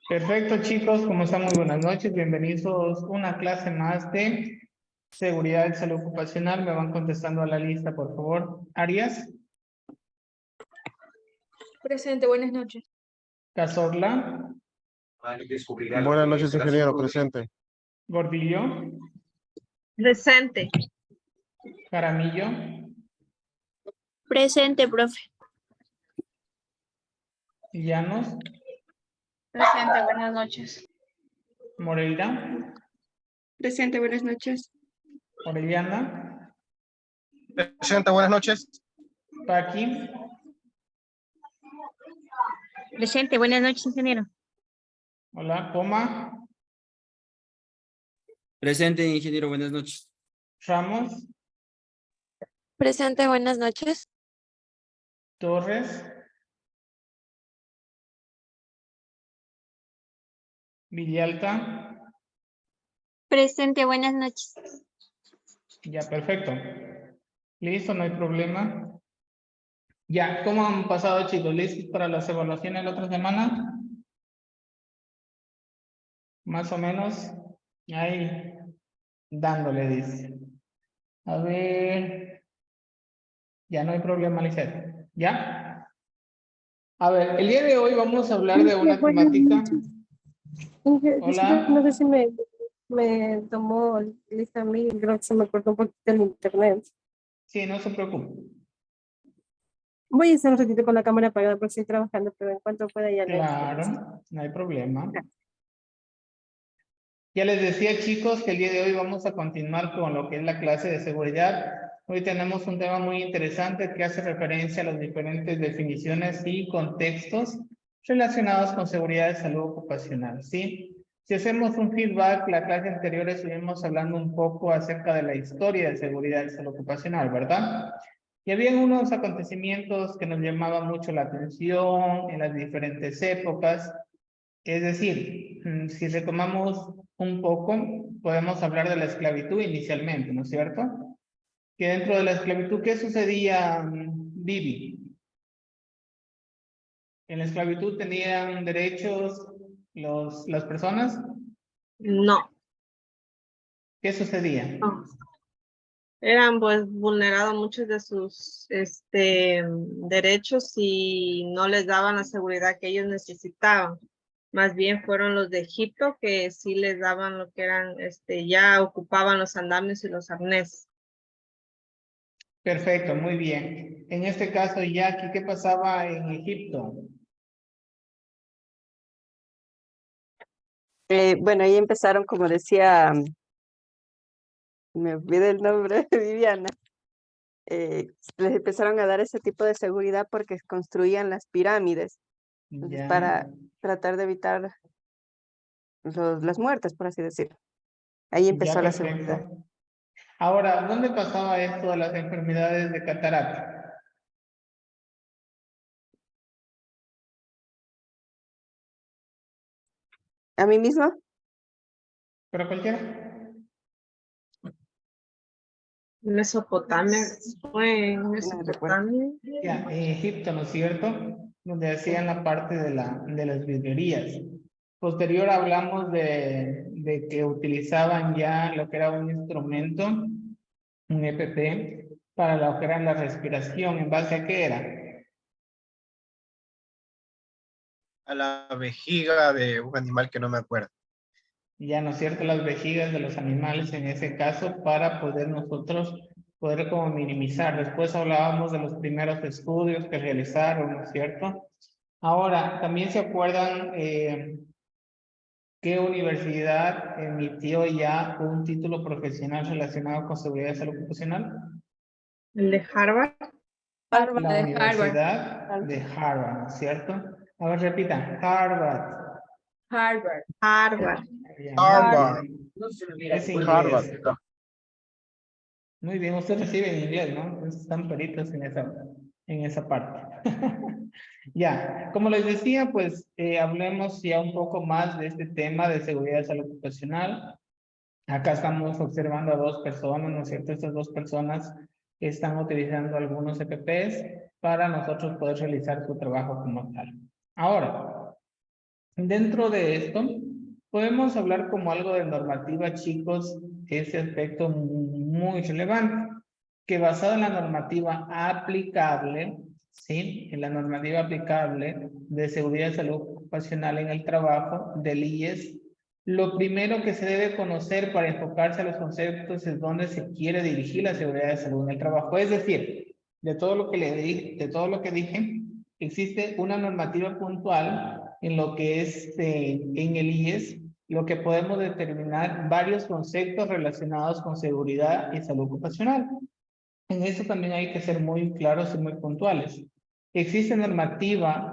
Perfecto, chicos, ¿cómo están? Muy buenas noches. Bienvenidos a una clase más de seguridad y salud ocupacional. Me van contestando a la lista, por favor. Arias, Presente, buenas noches. Cazorla, Buenas noches, ingeniero, presente. Gordillo, Presente. Jaramillo, Presente, profe. Llanos, Presente, buenas noches. Moreira, Presente, buenas noches. Orellana, Presente, buenas noches. Paqui, Presente, buenas noches, ingeniero. hola, Poma, Presente, ingeniero, buenas noches. Ramos, Presente, buenas noches. Torres, Villalta. Presente, buenas noches. Ya, perfecto. Listo, no hay problema. Ya, ¿cómo han pasado, chicos? ¿Listos para las evaluaciones la otra semana? Más o menos. Ahí, dándole, dice. A ver. Ya no hay problema, Lisette. ¿Ya? A ver, el día de hoy vamos a hablar de una temática. Hola. No sé si me tomó lista a mí, creo que se me cortó un poquito el internet. Sí, no se preocupe. Voy a estar un ratito con la cámara apagada porque estoy trabajando, pero en cuanto pueda ya le... Claro, no hay problema. Ya les decía, chicos, que el día de hoy vamos a continuar con lo que es la clase de seguridad. Hoy tenemos un tema muy interesante que hace referencia a las diferentes definiciones y contextos relacionados con seguridad y salud ocupacional, ¿sí? Si hacemos un feedback, la clase anterior estuvimos hablando un poco acerca de la historia de seguridad y salud ocupacional, ¿verdad? Y había unos acontecimientos que nos llamaban mucho la atención en las diferentes épocas. Es decir, si retomamos un poco, podemos hablar de la esclavitud inicialmente, ¿no es cierto? Que dentro de la esclavitud, ¿qué sucedía, Vivi? ¿En la esclavitud tenían derechos las personas? No, ¿Qué sucedía? no. Eran pues vulnerados muchos de sus derechos y no les daban la seguridad que ellos necesitaban. Más bien fueron los de Egipto que sí les daban lo que eran, ya ocupaban los andamios y los arneses. Perfecto, muy bien. En este caso, Jackie, ¿qué pasaba en Egipto? Bueno, ahí empezaron, como decía, me olvidé el nombre de Viviana, les empezaron a dar ese tipo de seguridad porque construían las pirámides. Entonces, Ya. para tratar de evitar las muertes, por así decirlo. Ahí empezó Ya, la perfecto. seguridad. Ahora, ¿dónde pasaba esto de las enfermedades de catarata? ¿A mí misma? ¿Pero cualquiera? Mesopotamia, fue en No recuerdo. Mesopotamia. Ya, en Egipto, ¿no es cierto? Donde hacían la parte de las vidrierías. Posterior hablamos de que utilizaban ya lo que era un instrumento, un EPP, para lo que era la respiración. ¿En base a qué era? A la vejiga de un animal que no me acuerdo. Ya, ¿no es cierto? Las vejigas de los animales en ese caso para poder nosotros poder como minimizar. Después hablábamos de los primeros estudios que realizaron, ¿no es cierto? Ahora, ¿también se acuerdan qué universidad emitió ya un título profesional relacionado con seguridad y salud ocupacional? El de Harvard. La Universidad de Harvard, ¿no es cierto? A ver, repitan, Harvard. Harvard. Harvard. Ya, Harvard. es inglés. Harvard. Muy bien, usted recibe en inglés, ¿no? Entonces están peritos en esa parte. Ya, como les decía, pues hablemos ya un poco más de este tema de seguridad y salud ocupacional. Acá estamos observando a dos personas, ¿no es cierto? Estas dos personas están utilizando algunos EPPs para nosotros poder realizar su trabajo como tal. Ahora, Dentro de esto, podemos hablar como algo de normativa, chicos, ese aspecto muy relevante, que basado en la normativa aplicable, ¿sí? En la normativa aplicable de seguridad y salud ocupacional en el trabajo del IES, lo primero que se debe conocer para enfocarse a los conceptos es dónde se quiere dirigir la seguridad de salud en el trabajo. Es decir, de todo lo que dije, existe una normativa puntual en lo que es en el IES, lo que podemos determinar varios conceptos relacionados con seguridad y salud ocupacional. En eso también hay que ser muy claros y muy puntuales. ¿Existe normativa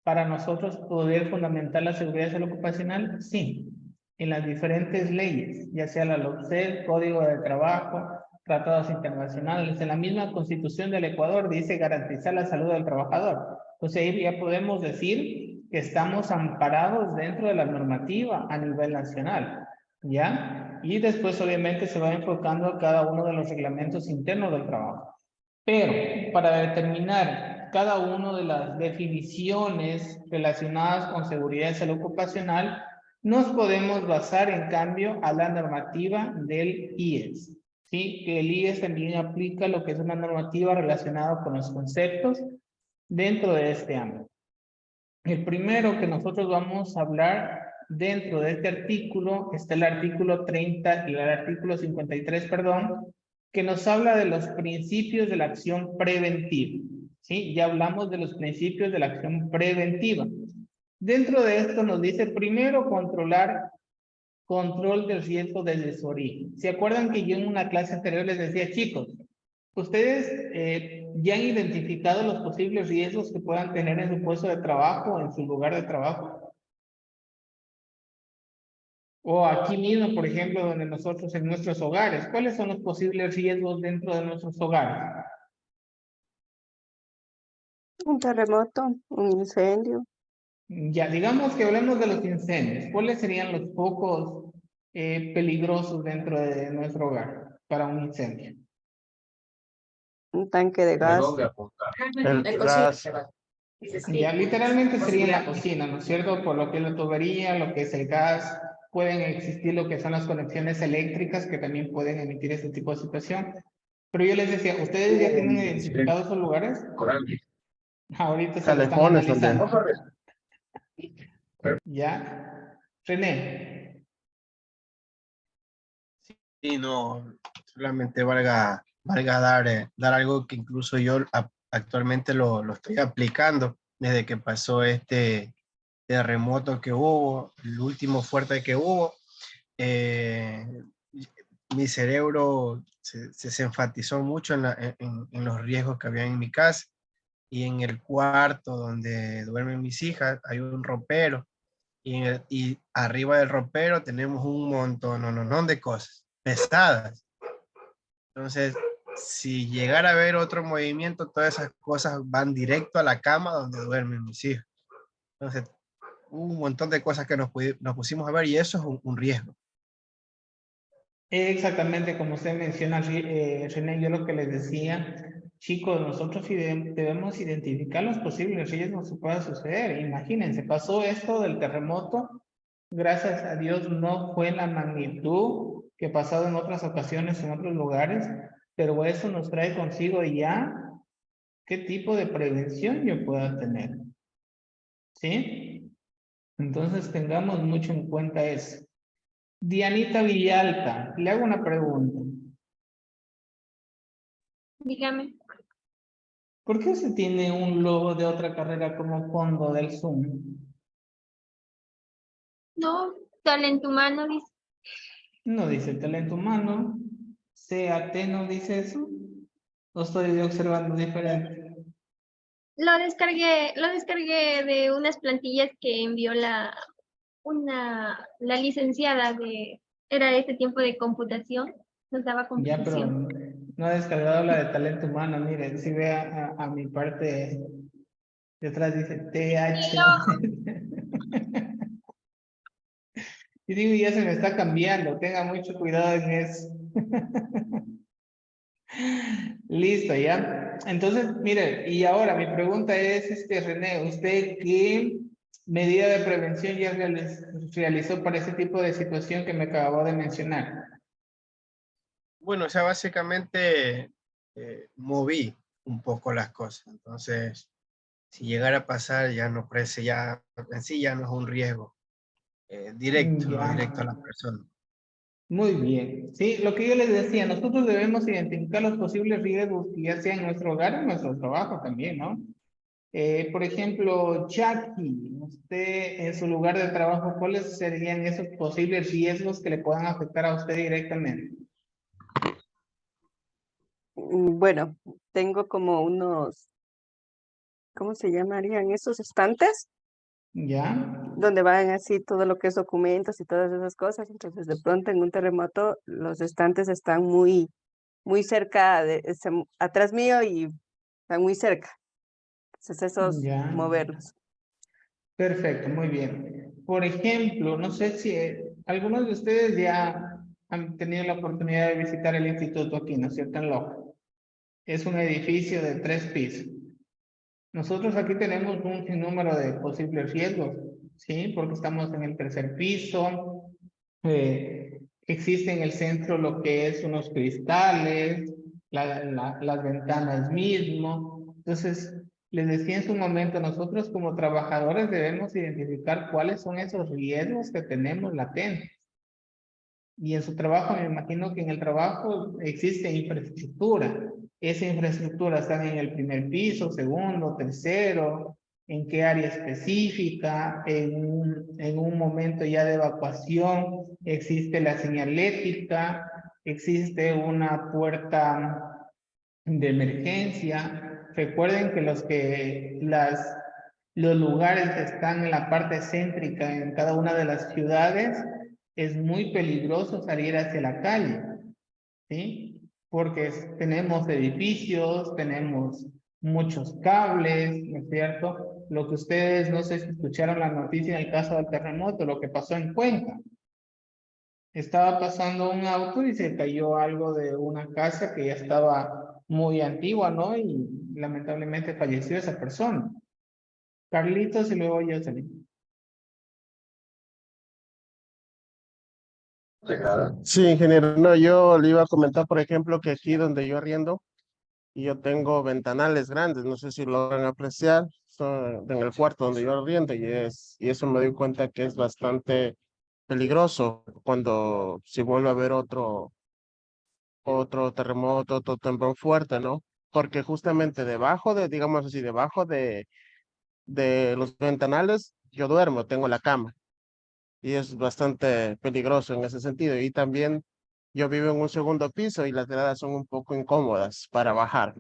para nosotros poder fundamentar la seguridad y salud ocupacional? Sí, en las diferentes leyes, ya sea la LOCSET, Código de Trabajo, tratados internacionales. En la misma Constitución del Ecuador dice garantizar la salud del trabajador. Entonces ahí ya podemos decir que estamos amparados dentro de la normativa a nivel nacional, ¿ya? Y después obviamente se va enfocando a cada uno de los reglamentos internos del trabajo. Pero para determinar cada una de las definiciones relacionadas con seguridad y salud ocupacional, nos podemos basar en cambio a la normativa del IES. ¿Sí? Que el IES también aplica lo que es una normativa relacionada con los conceptos dentro de este ámbito. El primero que nosotros vamos a hablar dentro de este artículo está el artículo 30 y el artículo 53, perdón, que nos habla de los principios de la acción preventiva. ¿Sí? Ya hablamos de los principios de la acción preventiva. Dentro de esto nos dice primero control del riesgo desde su origen. ¿Se acuerdan que yo en una clase anterior les decía, chicos, ustedes ya han identificado los posibles riesgos que puedan tener en su puesto de trabajo, en su lugar de trabajo? O aquí mismo, por ejemplo, donde nosotros en nuestros hogares, ¿cuáles son los posibles riesgos dentro de nuestros hogares? Un terremoto, un incendio. Ya, digamos que hablemos de los incendios. ¿Cuáles serían los focos peligrosos dentro de nuestro hogar para un incendio? Un tanque de gas. El gas, Ya, literalmente sería en la cocina, ¿no es cierto? Por lo que es la tubería, lo que es el gas, pueden existir lo que son las conexiones eléctricas que también pueden emitir este tipo de situación. Pero yo les decía, ¿ustedes ya tienen identificados esos lugares? Ahorita se lo están calefones analizando. también. ¿Ya? René. Y no, solamente valga dar algo que incluso yo actualmente lo estoy aplicando desde que pasó este terremoto que hubo, el último fuerte que hubo. Mi cerebro se enfatizó mucho en los riesgos que había en mi casa, y en el cuarto donde duermen mis hijas hay un ropero, y arriba del ropero tenemos un montón de cosas pesadas. Entonces, si llegara a haber otro movimiento, todas esas cosas van directo a la cama donde duermen mis hijos. Entonces, un montón de cosas que nos pusimos a ver, y eso es un riesgo. Exactamente como usted menciona, René, yo lo que les decía, chicos, nosotros debemos identificar los posibles riesgos que pueda suceder. Imagínense, pasó esto del terremoto, gracias a Dios no fue la magnitud que ha pasado en otras ocasiones en otros lugares, pero eso nos trae consigo ya qué tipo de prevención yo pueda tener. ¿Sí? Entonces tengamos mucho en cuenta eso. Dianita Villalta, le hago una pregunta. Dígame. ¿Por qué se tiene un logo de otra carrera como fondo del Zoom? No, talento humano, dice. No dice talento humano. CAT no dice eso. ¿O estoy observando diferente? Lo descargué de unas plantillas que envió la licenciada era ese tiempo de computación, nos daba Ya, pero computación. no ha descargado la de talento humano. Miren, si ve a mi parte detrás dice TH. Y digo, ya se me está cambiando. Tenga mucho cuidado en eso. Listo, ya. Entonces, mire, y ahora mi pregunta es, René, ¿usted qué medida de prevención ya realizó para ese tipo de situación que me acabo de mencionar? Bueno, o sea, básicamente moví un poco las cosas. Entonces, si llegara a pasar, ya no parece, ya en sí ya no es un riesgo directo, no Ya. directo a la persona. Muy bien. Sí, lo que yo les decía, nosotros debemos identificar los posibles riesgos que ya sea en nuestro hogar o en nuestro trabajo también, ¿no? Por ejemplo, Jackie, usted en su lugar de trabajo, ¿cuáles serían esos posibles riesgos que le puedan afectar a usted directamente? Bueno, tengo como unos, ¿cómo se llamarían esos estantes? ¿Ya? Donde van así todo lo que es documentos y todas esas cosas. Entonces, de pronto en un terremoto, los estantes están muy cerca atrás mío y están muy cerca. Entonces, esos Ya. moverlos. Perfecto, muy bien. Por ejemplo, no sé si algunos de ustedes ya han tenido la oportunidad de visitar el instituto aquí, ¿no es cierto? En Loja. Es un edificio de 3 pisos. Nosotros aquí tenemos un sinnúmero de posibles riesgos, ¿sí? Porque estamos en el 3er piso, existe en el centro lo que es unos cristales, las ventanas mismo. Entonces, les decía en su momento, nosotros como trabajadores debemos identificar cuáles son esos riesgos que tenemos latentes. Y en su trabajo, me imagino que en el trabajo existe infraestructura. Esa infraestructura está en el primer piso, segundo, tercero, en qué área específica, en un momento ya de evacuación, existe la señalética, existe una puerta de emergencia. Recuerden que los lugares que están en la parte céntrica en cada una de las ciudades, es muy peligroso salir hacia la calle, ¿sí? Porque tenemos edificios, tenemos muchos cables, ¿no es cierto? Lo que ustedes, no sé si escucharon la noticia en el caso del terremoto, lo que pasó en Cuenca. Estaba pasando un auto y se cayó algo de una casa que ya estaba muy antigua, ¿no? Y lamentablemente falleció esa persona. Carlitos y luego Jocelyn. Sí, ingeniero. No, yo le iba a comentar, por ejemplo, que aquí donde yo arriendo, y yo tengo ventanales grandes, no sé si lo van a apreciar, son en el cuarto donde yo arriendo, y eso me doy cuenta que es bastante peligroso cuando si vuelve a haber otro terremoto, otro temblor fuerte, ¿no? Porque justamente debajo de, digamos así, debajo de los ventanales, yo duermo, tengo la cama y es bastante peligroso en ese sentido. Y también yo vivo en un segundo piso y las gradas son un poco incómodas para bajar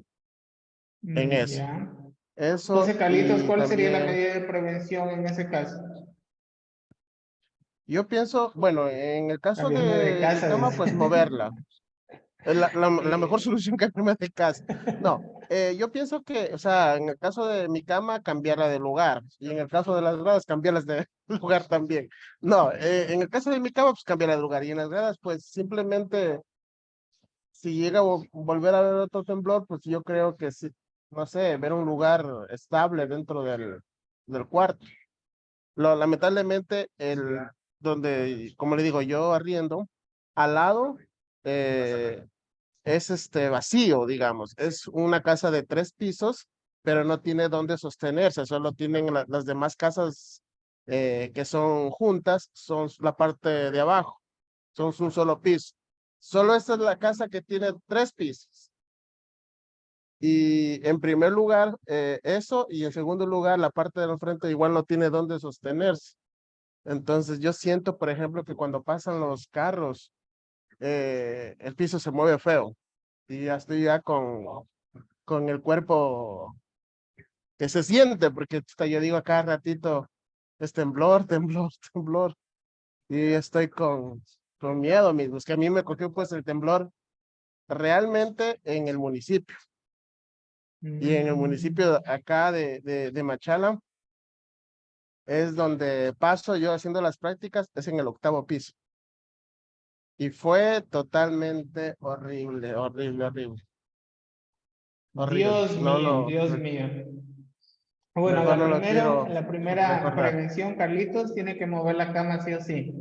en eso. Ya. Eso Entonces, Carlitos, y ¿cuál sería la también medida de prevención en ese caso? yo pienso, bueno, en el caso Cambiarme de de mi casa, cama, dice. pues moverla. Es la mejor Eh, solución que me de casa. No, yo pienso que, o sea, en el caso de mi cama, cambiarla de lugar. Y en el caso de las gradas, cambiarlas de lugar también. No, en el caso de mi cama, pues cambiarla de lugar. Y en las gradas, pues simplemente, si llega a volver a haber otro temblor, pues yo creo que sí, no sé, ver un lugar estable dentro del cuarto. Lamentablemente, donde, como le digo, yo arriendo, al lado, eh, es vacío, digamos. Es una casa de 3 pisos, pero no tiene dónde sostenerse, solo tienen las demás casas que son juntas, son la parte de abajo, son un solo piso. Solo esta es la casa que tiene 3 pisos. Y en primer lugar, eso, y en segundo lugar, la parte del frente igual no tiene dónde sostenerse. Entonces yo siento, por ejemplo, que cuando pasan los carros, el piso se mueve feo y ya estoy ya con el cuerpo que se siente, porque hasta yo digo a cada ratito, es temblor, temblor, temblor, y estoy con miedo mismo. Es que a mí me cogió pues el temblor realmente en el municipio, y en el municipio acá de Machala es donde paso yo haciendo las prácticas, es en el 8º piso. Y fue totalmente horrible, horrible, horrible. Horrible. Dios No mío, lo, Dios mío. Bueno, Mejor no lo quiero la primera recordar. prevención, Carlitos, tiene que mover la cama sí o sí.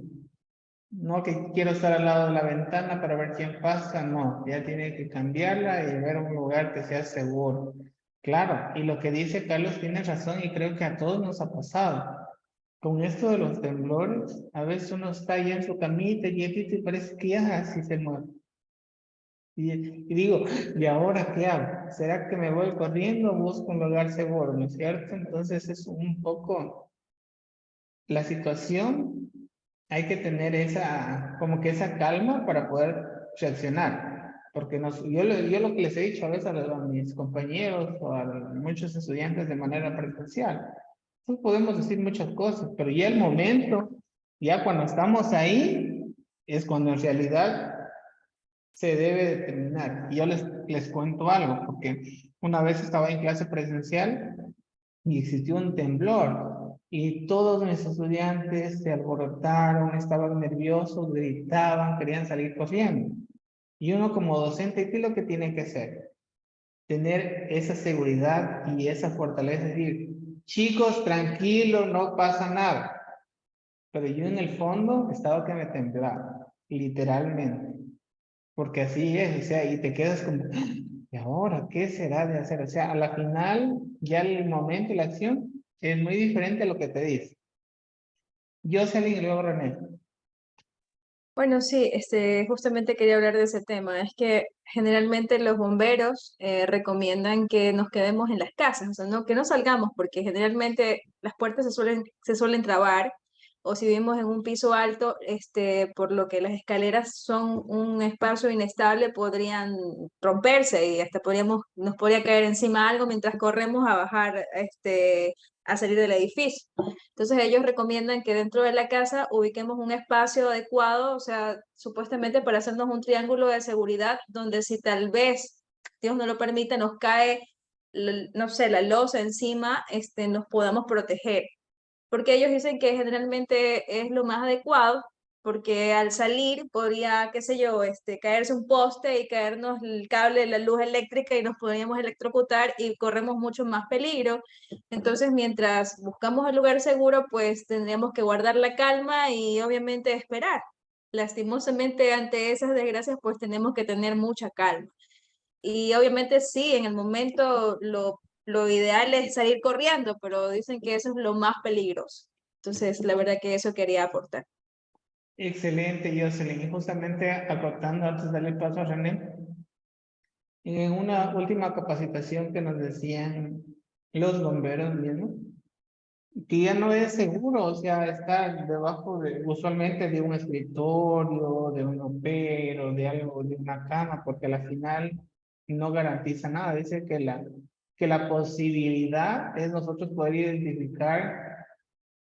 No que quiero estar al lado de la ventana para ver quién pasa, no, ya tiene que cambiarla y ver un lugar que sea seguro. Claro, y lo que dice Carlos tiene razón y creo que a todos nos ha pasado. Con esto de los temblores, a veces uno está ahí en su camita y parece que ya así se mueve. Y digo, ¿y ahora qué hago? ¿Será que me voy corriendo o busco un lugar seguro? ¿No es cierto? Entonces es un poco la situación, hay que tener esa, como que esa calma para poder reaccionar. Porque yo lo que les he dicho a veces a mis compañeros o a muchos estudiantes de manera presencial, pues podemos decir muchas cosas, pero ya el momento, ya cuando estamos ahí, es cuando en realidad se debe determinar. Y yo les cuento algo, porque una vez estaba en clase presencial y existió un temblor y todos mis estudiantes se alborotaron, estaban nerviosos, gritaban, querían salir corriendo. Y uno como docente, ¿qué es lo que tiene que hacer? Tener esa seguridad y esa fortaleza, decir, chicos, tranquilo, no pasa nada. Pero yo en el fondo estaba que me temblaba, literalmente. Porque así es, o sea, y te quedas como, ¿y ahora qué será de hacer? O sea, a la final, ya el momento y la acción es muy diferente a lo que te dice. Jocelyn y luego René. Bueno, sí, justamente quería hablar de ese tema. Es que generalmente los bomberos recomiendan que nos quedemos en las casas, o sea, no, que no salgamos, porque generalmente las puertas se suelen trabar, o si vivimos en un piso alto, por lo que las escaleras son un espacio inestable, podrían romperse y hasta nos podría caer encima algo mientras corremos a bajar, a salir del edificio. Entonces ellos recomiendan que dentro de la casa ubiquemos un espacio adecuado, o sea, supuestamente para hacernos un triángulo de seguridad donde si tal vez, Dios no lo permite, nos cae, no sé, la losa encima, nos podamos proteger. Porque ellos dicen que generalmente es lo más adecuado, porque al salir podría, qué sé yo, caerse un poste y caernos el cable de la luz eléctrica y nos podríamos electrocutar y corremos mucho más peligro. Entonces, mientras buscamos el lugar seguro, pues tendríamos que guardar la calma y obviamente esperar. Lastimosamente, ante esas desgracias, pues tenemos que tener mucha calma. Y obviamente sí, en el momento lo ideal es salir corriendo, pero dicen que eso es lo más peligroso. Entonces, la verdad que eso quería aportar. Excelente, Jocelyn. Y justamente acotando antes de darle paso a René, en una última capacitación que nos decían los bomberos mismos, que ya no es seguro, o sea, estar debajo de, usualmente de un escritorio, de un ropero, de algo, de una cama, porque al final no garantiza nada. Dice que la posibilidad es nosotros poder identificar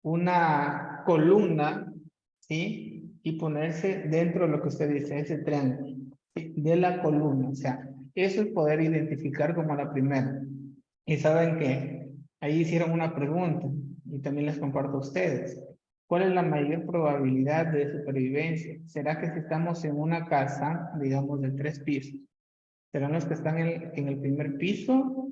una columna, ¿sí? Y ponerse dentro de lo que usted dice, ese triángulo, ¿sí? De la columna, o sea, eso es poder identificar como la primera. Y saben que ahí hicieron una pregunta y también les comparto a ustedes. ¿Cuál es la mayor probabilidad de supervivencia? ¿Será que si estamos en una casa, digamos, de 3 pisos, serán los que están en el primer piso,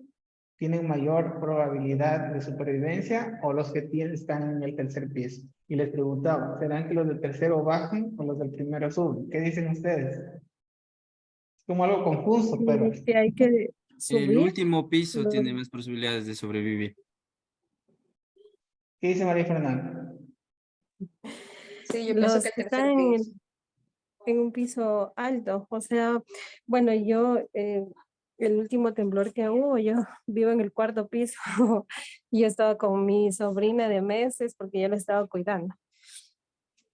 tienen mayor probabilidad de supervivencia o los que están en el tercer piso? Y les preguntaba, ¿serán que los del tercero bajen o los del primero suben? ¿Qué dicen ustedes? Es como algo confuso, pero Si hay que El subir, último piso los, tiene más posibilidades de sobrevivir. ¿qué dice María Fernanda? Sí, yo pienso que los el que tercer están piso. en un piso alto, o sea, bueno, yo, el último temblor que hubo, yo vivo en el cuarto piso, y yo estaba con mi sobrina de meses porque yo la estaba cuidando.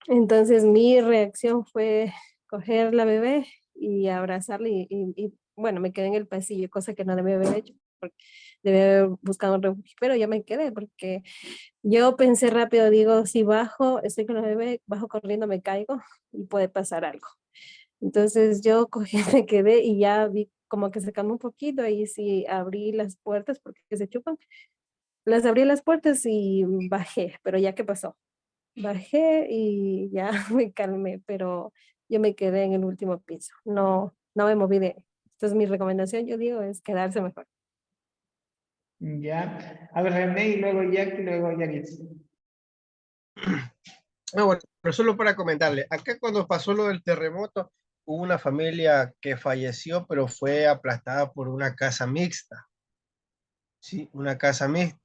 Entonces mi reacción fue coger la bebé y abrazarla bueno, me quedé en el pasillo, cosa que no debía haber hecho, porque debía haber buscado un refugio, pero ya me quedé porque yo pensé rápido, digo, si bajo, estoy con la bebé, bajo corriendo, me caigo y puede pasar algo. Entonces yo cogí, me quedé y ya vi como que se calmó un poquito, ahí sí abrí las puertas porque se chupan, las abrí las puertas y bajé, pero ya qué pasó. Bajé y ya me calmé, pero yo me quedé en el último piso. No, no me moví de ahí. Entonces mi recomendación, yo digo, es quedarse mejor. Ya. A ver, René, y luego Jackie, y luego Yaritza. Bueno, pero solo para comentarle, acá cuando pasó lo del terremoto, hubo una familia que falleció, pero fue aplastada por una casa mixta, ¿sí? Una casa mixta.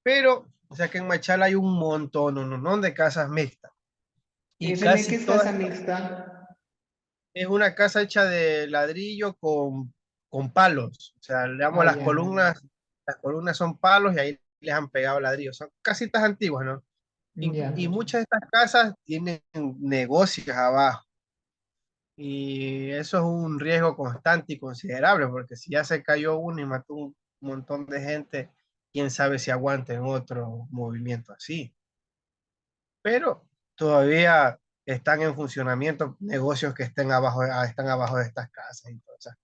Pero, o sea que en Machala hay un montón de casas mixtas. Y René, ¿qué casi es todas, casa mixta? es una casa hecha de ladrillo con palos. O sea, digamos, Ah, ya. las columnas son palos y ahí les han pegado ladrillos. Son casitas antiguas, ¿no? Ya. Y muchas de estas casas tienen negocios abajo. Y eso es un riesgo constante y considerable, porque si ya se cayó uno y mató un montón de gente, quién sabe si aguanten otro movimiento así. Pero todavía están en funcionamiento negocios que están abajo de estas casas. Entonces,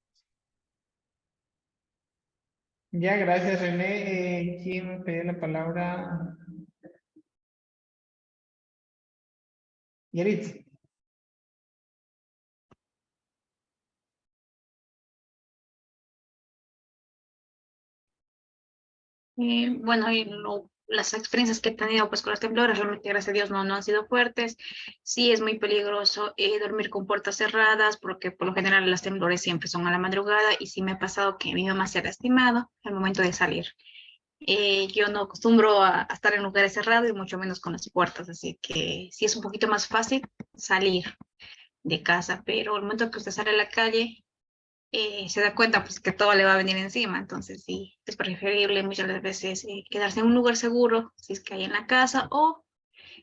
Ya, gracias, René. ¿Quién me pidió la palabra? Yaritza. Bueno, las experiencias que he tenido pues con los temblores, realmente gracias a Dios no han sido fuertes. Sí es muy peligroso dormir con puertas cerradas porque por lo general los temblores siempre son a la madrugada y sí me ha pasado que mi mamá se ha lastimado al momento de salir. Yo no acostumbro a estar en lugares cerrados y mucho menos con las puertas, así que sí es un poquito más fácil salir de casa, pero el momento que usted sale a la calle se da cuenta pues que todo le va a venir encima, entonces sí, es preferible muchas veces quedarse en un lugar seguro si es que hay en la casa o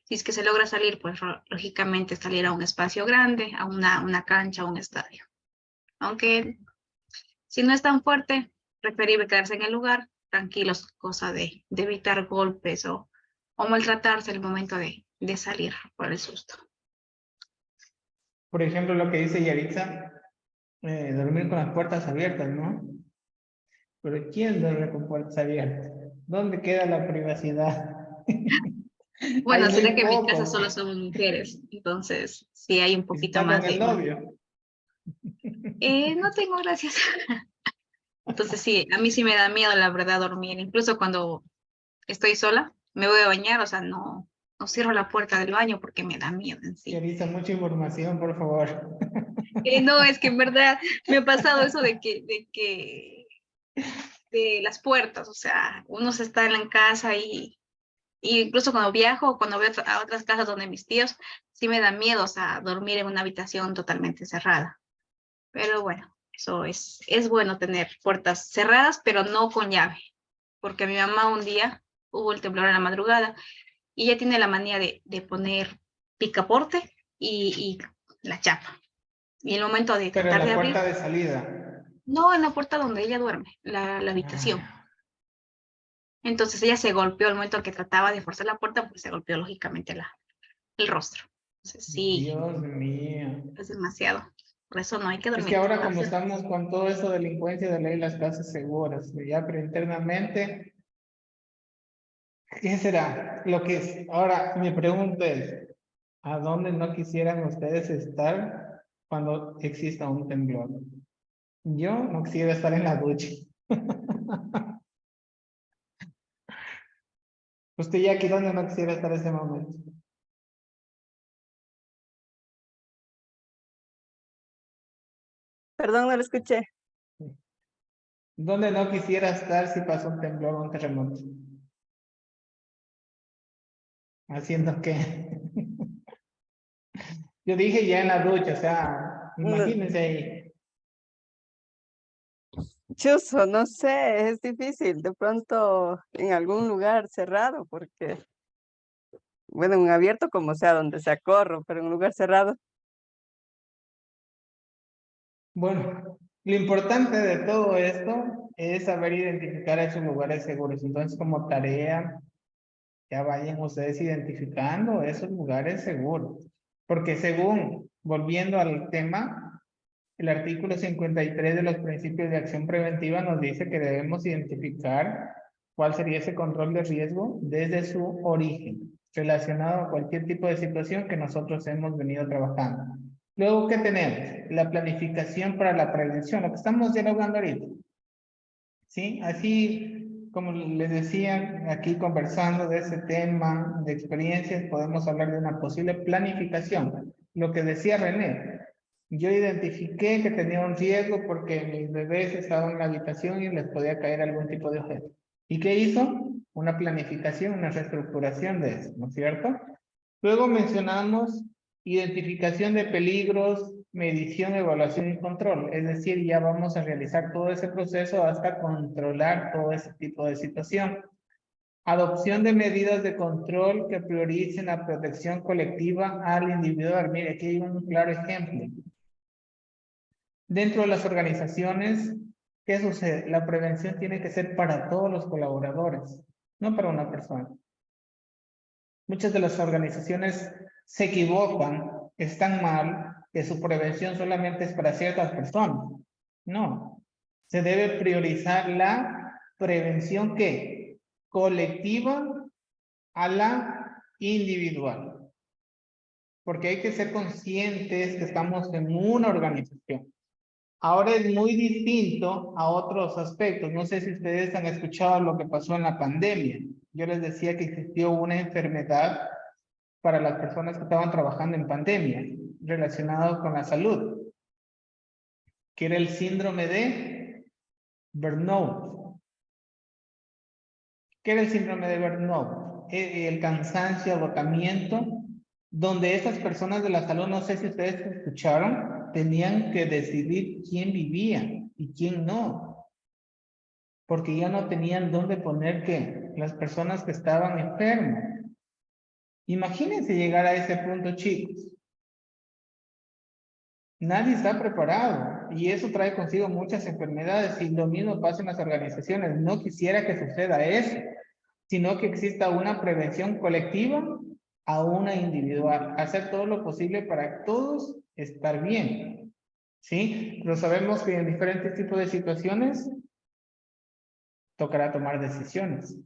si es que se logra salir, pues lógicamente salir a un espacio grande, a una cancha, a un estadio. Aunque si no es tan fuerte, preferible quedarse en el lugar tranquilos, cosa de evitar golpes o maltratarse el momento de salir por el susto. Por ejemplo, lo que dice Yaritza, dormir con las puertas abiertas, ¿no? Pero ¿quién duerme con puertas abiertas? ¿Dónde queda la privacidad? Hay Bueno, será muy que en mi casa poco. solo somos mujeres, entonces sí hay un Y si poquito está con más el de... novio. No tengo gracias. Entonces sí, a mí sí me da miedo la verdad dormir, incluso cuando estoy sola, me voy a bañar, o sea, no cierro la puerta del baño porque me da miedo en sí. Yaritza, mucha información, por favor. No, es que en verdad me ha pasado eso de las puertas, o sea, uno se está en la casa y incluso cuando viajo, cuando voy a otras casas donde mis tíos, sí me da miedo, o sea, dormir en una habitación totalmente cerrada. Pero bueno, eso es bueno tener puertas cerradas, pero no con llave, porque mi mamá un día hubo el temblor en la madrugada y ella tiene la manía de poner picaporte y la chapa. Y el momento de Pero en tratar de la abrir, puerta de salida. no en la puerta donde ella duerme, la habitación. Entonces ella se golpeó al momento que trataba de forzar la puerta, pues se golpeó lógicamente el rostro. Entonces sí, Dios mío. es demasiado. Por eso no hay que Es que dormir. ahora como estamos con todo eso de delincuencia de ley, las casas seguras, ya, pero internamente, ¿qué será? Lo que es. Ahora, mi pregunta es, ¿a dónde no quisieran ustedes estar cuando exista un temblor? Yo no quisiera estar en la ducha. Usted ya aquí, ¿dónde no quisiera estar en ese momento? Perdón, no lo escuché. ¿Dónde no quisiera estar si pasó un temblor o un terremoto? ¿Haciendo qué? Yo dije ya en la ducha, o sea, No, imagínense ahí. chuzo, no sé, es difícil. De pronto en algún lugar cerrado, porque, bueno, en un abierto como sea, donde sea corro, pero en un lugar cerrado. Bueno, lo importante de todo esto es saber identificar esos lugares seguros. Entonces, como tarea, ya vayan ustedes identificando esos lugares seguros. Porque según, volviendo al tema, el artículo 53 de los principios de acción preventiva nos dice que debemos identificar cuál sería ese control de riesgo desde su origen, relacionado a cualquier tipo de situación que nosotros hemos venido trabajando. Luego, ¿qué tenemos? La planificación para la prevención, lo que estamos dialogando ahorita. ¿Sí? Así como les decía, aquí conversando de ese tema de experiencias, podemos hablar de una posible planificación. Lo que decía René, yo identifiqué que tenía un riesgo porque mis bebés estaban en la habitación y les podía caer algún tipo de objeto. ¿Y qué hizo? Una planificación, una reestructuración de eso, ¿no es cierto? Luego mencionamos identificación de peligros, medición, evaluación y control. Es decir, ya vamos a realizar todo ese proceso hasta controlar todo ese tipo de situación. Adopción de medidas de control que prioricen la protección colectiva al individual. Mire, aquí hay un claro ejemplo. Dentro de las organizaciones, ¿qué sucede? La prevención tiene que ser para todos los colaboradores, no para una persona. Muchas de las organizaciones se equivocan, están mal, que su prevención solamente es para ciertas personas. No, se debe priorizar la prevención que colectiva a la individual. Porque hay que ser conscientes que estamos en una organización. Ahora es muy distinto a otros aspectos. No sé si ustedes han escuchado lo que pasó en la pandemia. Yo les decía que existió una enfermedad para las personas que estaban trabajando en pandemia, relacionado con la salud, que era el síndrome de burnout. ¿Qué era el síndrome de burnout? El cansancio, agotamiento, donde esas personas de la salud, no sé si ustedes escucharon, tenían que decidir quién vivía y quién no, porque ya no tenían dónde poner que las personas que estaban enfermas. Imagínense llegar a ese punto, chicos. Nadie está preparado y eso trae consigo muchas enfermedades y lo mismo pasa en las organizaciones. No quisiera que suceda eso, sino que exista una prevención colectiva a una individual. Hacer todo lo posible para todos estar bien. ¿Sí? Pero sabemos que en diferentes tipos de situaciones tocará tomar decisiones.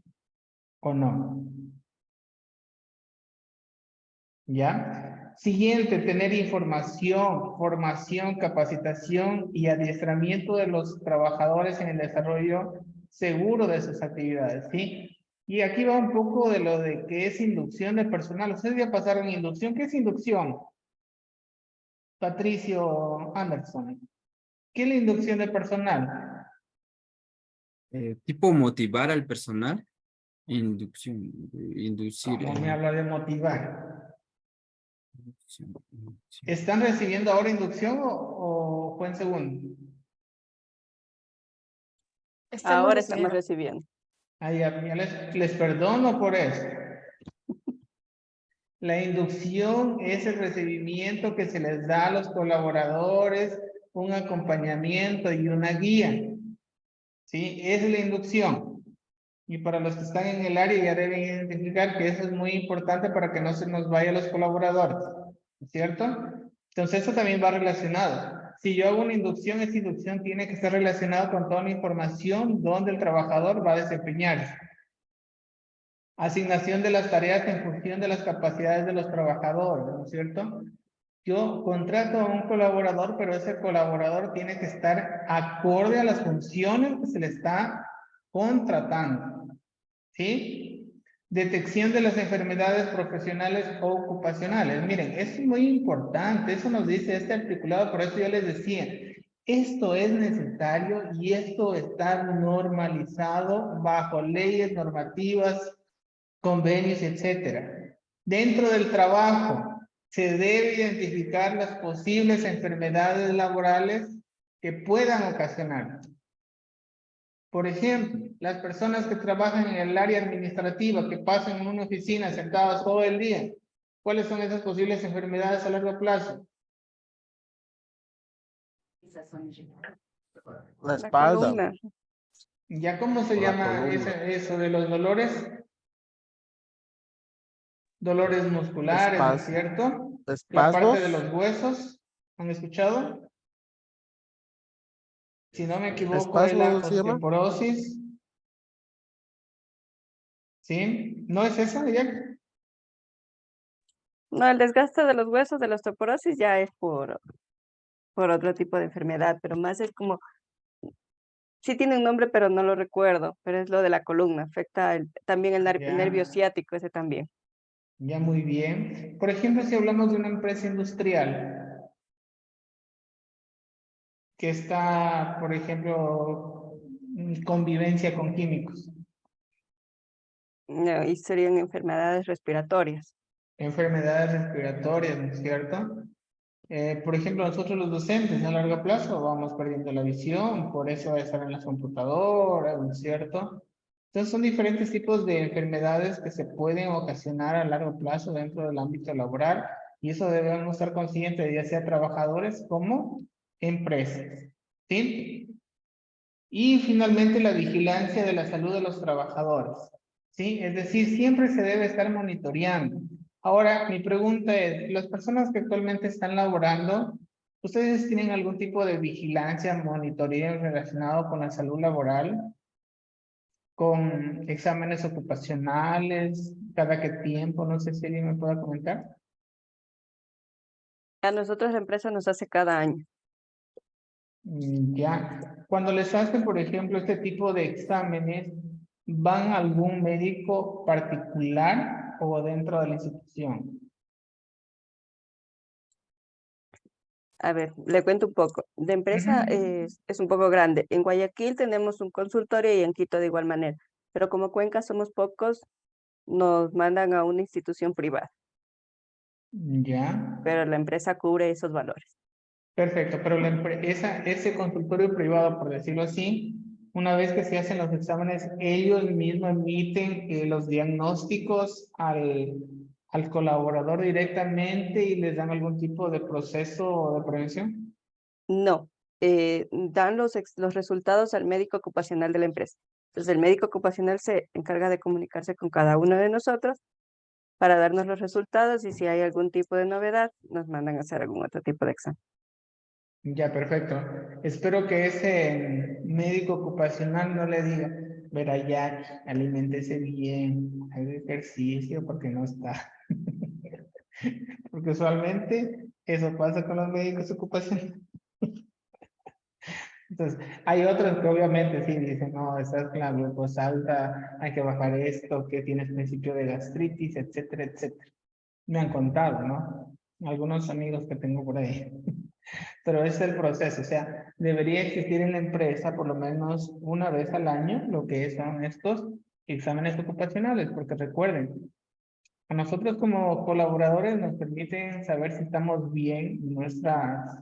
¿O no? ¿Ya? Siguiente, tener información, formación, capacitación y adiestramiento de los trabajadores en el desarrollo seguro de sus actividades, ¿sí? Y aquí va un poco de lo de qué es inducción de personal. Ustedes ya pasaron inducción. ¿Qué es inducción? Patricio Anderson. ¿Qué es la inducción de personal? Tipo motivar al personal. Inducción. Inducir. ¿Cómo me habla de motivar? Inducción. ¿Están recibiendo ahora inducción o fue en segundo? Ahora estamos recibiendo. Ay, ya les perdono por eso. La inducción es el recibimiento que se les da a los colaboradores, un acompañamiento y una guía. ¿Sí? Esa es la inducción. Y para los que están en el área ya deben identificar que eso es muy importante para que no se nos vayan los colaboradores. ¿Cierto? Entonces eso también va relacionado. Si yo hago una inducción, esa inducción tiene que estar relacionada con toda la información donde el trabajador va a desempeñarse. Asignación de las tareas en función de las capacidades de los trabajadores, ¿no es cierto? Yo contrato a un colaborador, pero ese colaborador tiene que estar acorde a las funciones que se le está contratando. ¿Sí? Detección de las enfermedades profesionales o ocupacionales. Miren, eso es muy importante, eso nos dice este articulado, por eso yo les decía, esto es necesario y esto está normalizado bajo leyes normativas, convenios, etcétera. Dentro del trabajo se debe identificar las posibles enfermedades laborales que puedan ocasionar. Por ejemplo, las personas que trabajan en el área administrativa, que pasan en una oficina sentadas todo el día, ¿cuáles son esas posibles enfermedades a largo plazo? La espalda. Columna. ¿Ya cómo se O la llama columna. eso de los dolores? Dolores musculares, ¿no es Espas- cierto? La espasmos. parte de los huesos, ¿han escuchado? Si no me equivoco, es la Espasmo se llama. osteoporosis. ¿Sí? ¿No es esa, ya? No, el desgaste de los huesos de la osteoporosis ya es por otro tipo de enfermedad, pero más es como Sí tiene un nombre, pero no lo recuerdo, pero es lo de la columna, afecta también el Ya. nervio ciático, ese también. Ya, muy bien. Por ejemplo, si hablamos de una empresa industrial que está, por ejemplo, en convivencia con químicos, No, y serían enfermedades respiratorias. enfermedades respiratorias, ¿no es cierto? Por ejemplo, nosotros los docentes a largo plazo vamos perdiendo la visión, por eso estar en las computadoras, ¿no es cierto? Entonces son diferentes tipos de enfermedades que se pueden ocasionar a largo plazo dentro del ámbito laboral y eso debemos estar conscientes, ya sea trabajadores como empresas, ¿sí? Y finalmente la vigilancia de la salud de los trabajadores, ¿sí? Es decir, siempre se debe estar monitoreando. Ahora, mi pregunta es, las personas que actualmente están laborando, ¿ustedes tienen algún tipo de vigilancia, monitoreo relacionado con la salud laboral? ¿Con exámenes ocupacionales? ¿Cada qué tiempo? No sé si alguien me pueda comentar. A nosotros la empresa nos hace cada año. Ya, cuando les hacen, por ejemplo, este tipo de exámenes, ¿van a algún médico particular o dentro de la institución? A ver, le cuento un poco. De empresa es un poco grande. En Guayaquil tenemos un consultorio y en Quito de igual manera. Pero como Cuenca somos pocos, nos mandan a una institución privada. Ya, Pero la empresa cubre esos valores. perfecto, pero ese consultorio privado, por decirlo así, una vez que se hacen los exámenes, ellos mismos emiten los diagnósticos al colaborador directamente y les dan algún tipo de proceso de prevención. No, dan los resultados al médico ocupacional de la empresa. Entonces el médico ocupacional se encarga de comunicarse con cada uno de nosotros para darnos los resultados y si hay algún tipo de novedad, nos mandan a hacer algún otro tipo de examen. Ya, perfecto. Espero que ese médico ocupacional no le diga, verá ya, aliméntese bien, haga ejercicio porque no está. Porque usualmente eso pasa con los médicos ocupacionales. Entonces, hay otros que obviamente sí dicen, no, estás con la glucosa alta, hay que bajar esto, que tienes principio de gastritis, etcétera, etcétera. Me han contado, ¿no? Algunos amigos que tengo por ahí. Pero ese es el proceso, o sea, debería existir en la empresa por lo menos una vez al año lo que son estos exámenes ocupacionales, porque recuerden, a nosotros como colaboradores nos permiten saber si estamos bien en nuestras,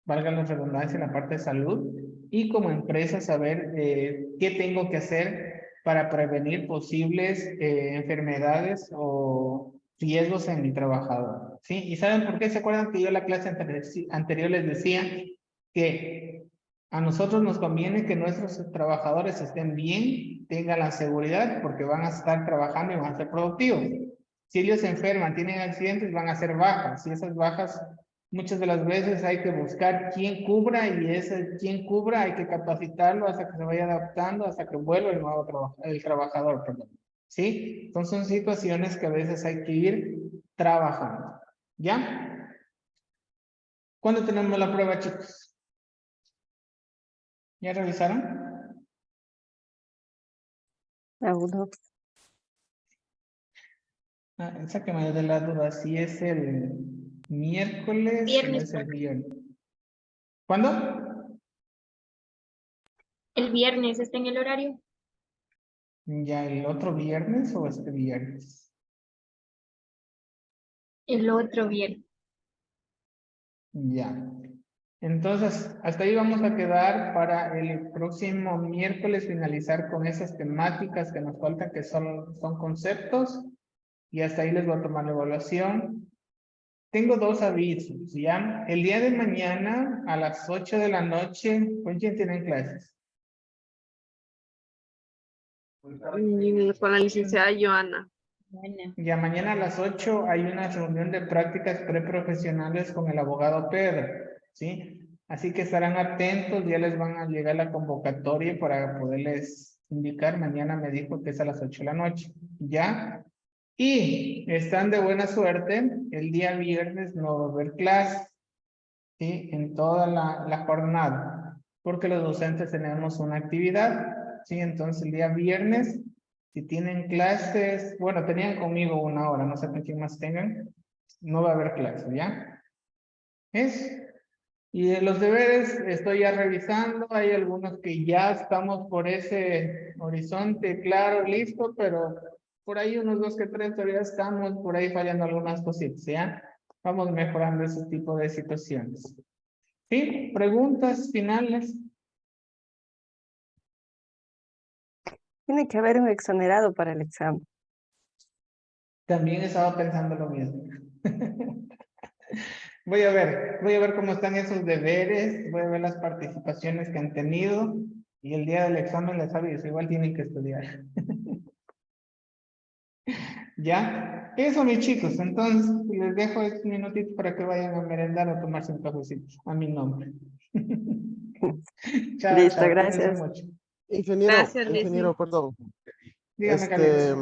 valga la redundancia, en la parte de salud, y como empresa saber qué tengo que hacer para prevenir posibles enfermedades o riesgos en mi trabajador, ¿sí? ¿Y saben por qué? ¿Se acuerdan que yo en la clase anterior les decía que a nosotros nos conviene que nuestros trabajadores estén bien, tengan la seguridad, porque van a estar trabajando y van a ser productivos? Si ellos se enferman, tienen accidentes, van a ser bajas, y esas bajas muchas de las veces hay que buscar quién cubra y ese quien cubra hay que capacitarlo hasta que se vaya adaptando, hasta que vuelva el nuevo el trabajador, perdón. ¿Sí? Entonces son situaciones que a veces hay que ir trabajando. ¿Ya? ¿Cuándo tenemos la prueba, chicos? ¿Ya revisaron? Aún no. Sáquenme de la duda, si es el miércoles o Viernes, es el profe. viernes. ¿Cuándo? El viernes está en el horario. ¿Ya el otro viernes o este viernes? El otro viernes. Ya. Entonces, hasta ahí vamos a quedar para el próximo miércoles finalizar con esas temáticas que nos faltan, que son conceptos, y hasta ahí les voy a tomar la evaluación. Tengo dos avisos, ¿ya? El día de mañana a las 8 de la noche, ¿con quién tienen clases? Con la licenciada Joana. Ya mañana a las 8 hay una reunión de prácticas preprofesionales con el abogado Pedro, ¿sí? Así que estarán atentos, ya les van a llegar la convocatoria para poderles indicar. Mañana me dijo que es a las 8 de la noche, ¿ya? Y están de buena suerte, el día viernes no va a haber clase, ¿sí? En toda la jornada. porque los docentes tenemos una actividad, ¿sí? Entonces el día viernes, si tienen clases, bueno, tenían conmigo 1 hora, no sé con quién más tengan, no va a haber clases, ¿ya? Y de los deberes estoy ya revisando, hay algunos que ya estamos por ese horizonte claro, listo, pero por ahí unos 2 que 3 todavía estamos por ahí fallando algunas cositas, ¿ya? Vamos mejorando ese tipo de situaciones. ¿Sí? ¿Preguntas finales? Tiene que haber un exonerado para el examen. También estaba pensando lo mismo. Voy a ver cómo están esos deberes, voy a ver las participaciones que han tenido y el día del examen les aviso, igual tienen que estudiar. ¿Ya? Eso, mis chicos, entonces les dejo estos minutitos para que vayan a merendar o tomarse un cafecito a mi nombre. Chao, Listo, chao, cuídense gracias. mucho. Ingeniero, Gracias, Leslie. perdón. Dígame, Carlitos.